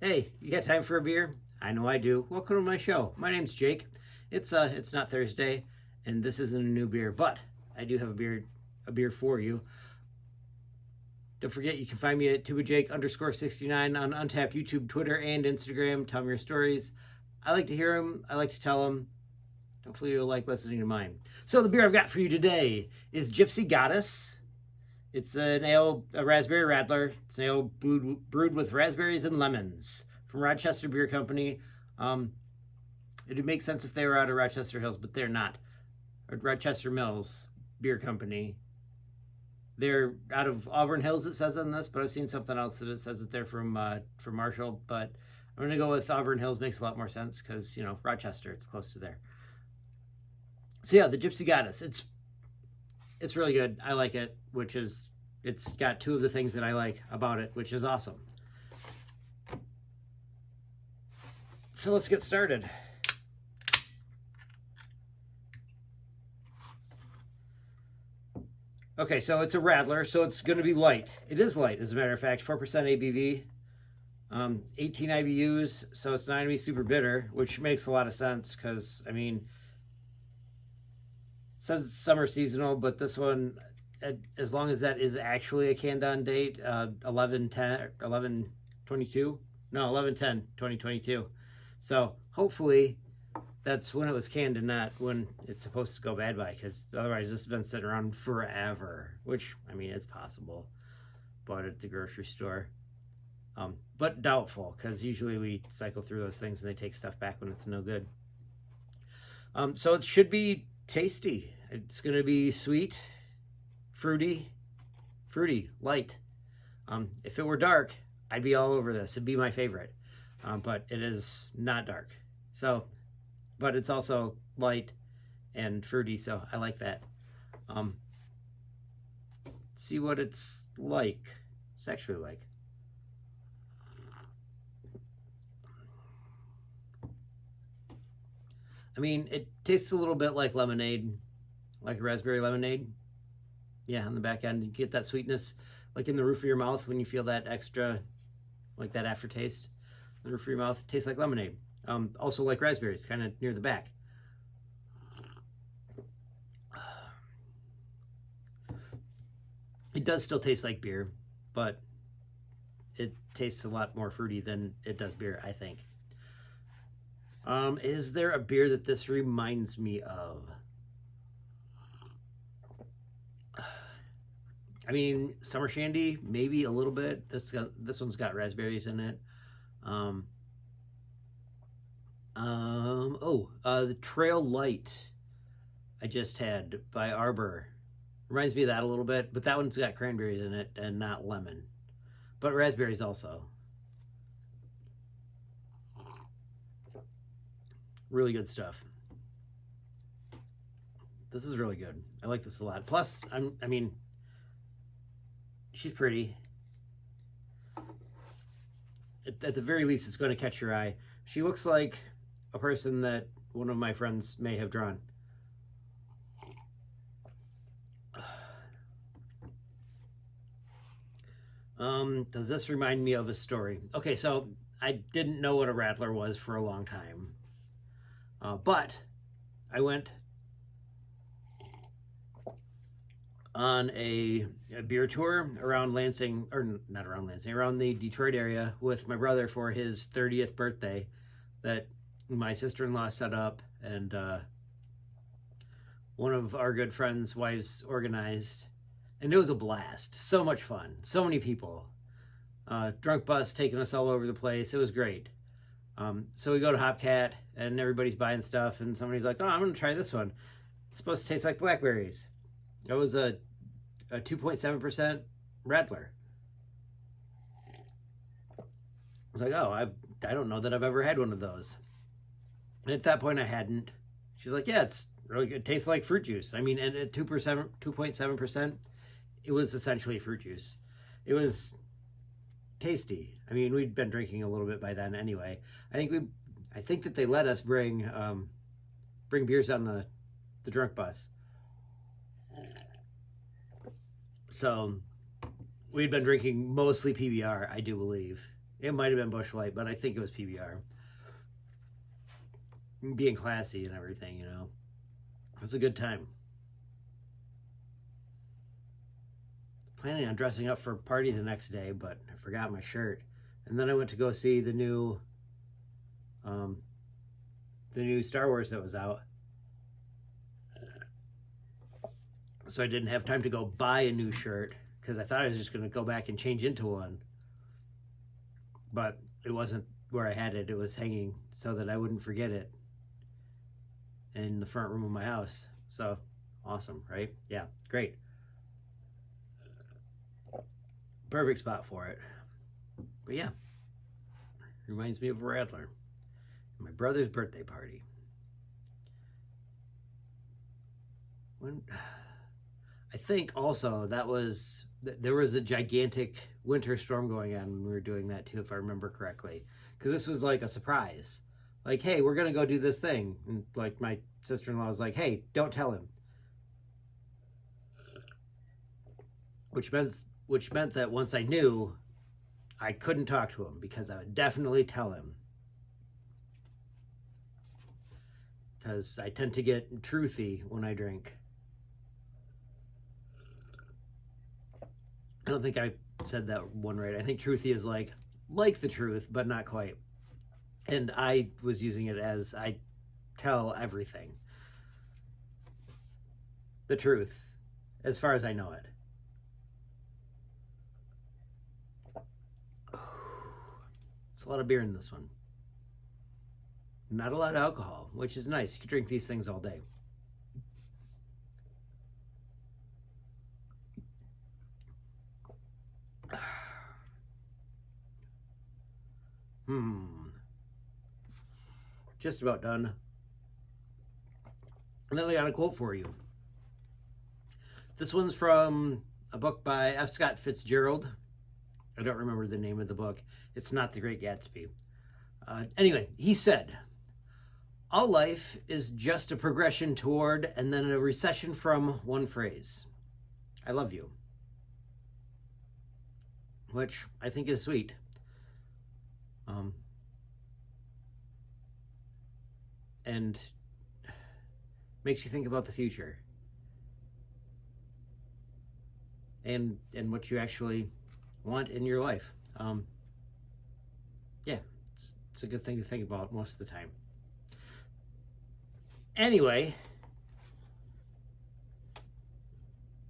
Hey, you got time for a beer? I know I do. Welcome to my show. My name's Jake. It's not Thursday, and this isn't a new beer, but I do have a beer for you. Don't forget you can find me at tubajake_69 on Untapped YouTube, Twitter, and Instagram. Tell me your stories. I like to hear them. I like to tell them. Hopefully you'll like listening to mine. So the beer I've got for you today is Gypsy Goddess. It's an ale, a raspberry radler. It's an ale brewed with raspberries and lemons from Rochester Beer Company. It would make sense if they were out of Rochester Hills, but they're not. Or Rochester Mills Beer Company. They're out of Auburn Hills, it says on this, but I've seen something else that it says that they're from Marshall. But I'm going to go with Auburn Hills. Makes a lot more sense because, Rochester, it's close to there. So yeah, the Gypsy Goddess. It's really good. I like it, it's got two of the things that I like about it, which is awesome. So let's get started. Okay, so it's a radler, so it's going to be light. It is light, as a matter of fact, 4% ABV, 18 IBUs, so it's not going to be super bitter, which makes a lot of sense because, it says it's summer seasonal, but this one, as long as that is actually a canned on date, 11/10/2022. So hopefully that's when it was canned and not when it's supposed to go bad by, because otherwise this has been sitting around forever, which, it's possible. Bought it at the grocery store. But doubtful, because usually we cycle through those things and they take stuff back when it's no good. So it should be tasty. It's going to be sweet, fruity, light. If it were dark, I'd be all over this. It'd be my favorite. But it is not dark. So, but it's also light and fruity, so I like that. See what it's like. It's actually like. It tastes a little bit like lemonade, like a raspberry lemonade. Yeah, on the back end, you get that sweetness, like in the roof of your mouth when you feel that extra, like that aftertaste. In the roof of your mouth, it tastes like lemonade. Also like raspberries, kind of near the back. It does still taste like beer, but it tastes a lot more fruity than it does beer, I think. Is there a beer that this reminds me of? Summer Shandy, maybe a little bit. This one's got raspberries in it. The Trail Light I just had by Arbor reminds me of that a little bit, but that one's got cranberries in it and not lemon, but raspberries also. Really good stuff. This is really good. I like this a lot. Plus, she's pretty. At the very least, it's going to catch your eye. She looks like a person that one of my friends may have drawn. Does this remind me of a story? Okay, so I didn't know what a rattler was for a long time. But I went on a beer tour around Lansing, or not around Lansing, around the Detroit area with my brother for his 30th birthday that my sister-in-law set up, and one of our good friends' wives organized, and it was a blast. So much fun. So many people. Drunk bus taking us all over the place. It was great. So we go to Hopcat, and everybody's buying stuff, and somebody's like, oh, I'm going to try this one. It's supposed to taste like blackberries. It was a 2.7% Radler. I was like, oh, I don't know that I've ever had one of those. And at that point, I hadn't. She's like, yeah, it's really good. It tastes like fruit juice. And at 2.7%, it was essentially fruit juice. It was tasty. We'd been drinking a little bit by then anyway. I think that they let us bring beers on the drunk bus. So we'd been drinking mostly PBR, I do believe. It might have been Busch Light, but I think it was PBR. Being classy and everything, you know. It was a good time. Planning on dressing up for a party the next day, but I forgot my shirt. And then I went to go see the new Star Wars that was out. So I didn't have time to go buy a new shirt because I thought I was just going to go back and change into one. But it wasn't where I had it. It was hanging so that I wouldn't forget it in the front room of my house. So awesome, right? Yeah, great. Perfect spot for it. But yeah, reminds me of Rattler. My brother's birthday party. I think also there was a gigantic winter storm going on when we were doing that too, if I remember correctly. Because this was like a surprise. Like, hey, we're going to go do this thing. And like my sister-in-law was like, hey, don't tell him. Which meant that once I knew, I couldn't talk to him because I would definitely tell him. Because I tend to get truthy when I drink. I don't think I said that one right. I think truthy is like the truth, but not quite. And I was using it as I tell everything. The truth, as far as I know it. It's a lot of beer in this one. Not a lot of alcohol, which is nice. You can drink these things all day. Just about done. And then I got a quote for you. This one's from a book by F. Scott Fitzgerald. I don't remember the name of the book. It's not The Great Gatsby. Anyway, he said, all life is just a progression toward and then a recession from one phrase. I love you. Which I think is sweet. And makes you think about the future. And what you actually want in your life. Yeah, it's a good thing to think about most of the time. Anyway,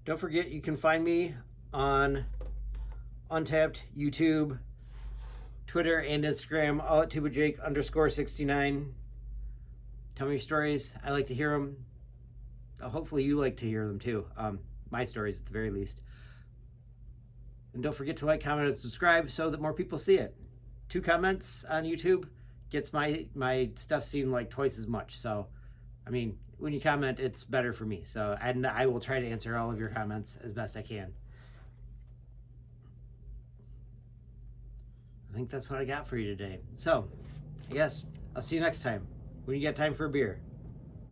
don't forget you can find me on Untapped, YouTube, Twitter, and Instagram, all at @TubaJake_69. Tell me your stories. I like to hear them. Hopefully you like to hear them too. My stories at the very least. And don't forget to like, comment, and subscribe so that more people see it. 2 comments on YouTube gets my stuff seen like twice as much. So, I mean, when you comment, it's better for me. So, and I will try to answer all of your comments as best I can. I think that's what I got for you today. So, I guess I'll see you next time when you get time for a beer.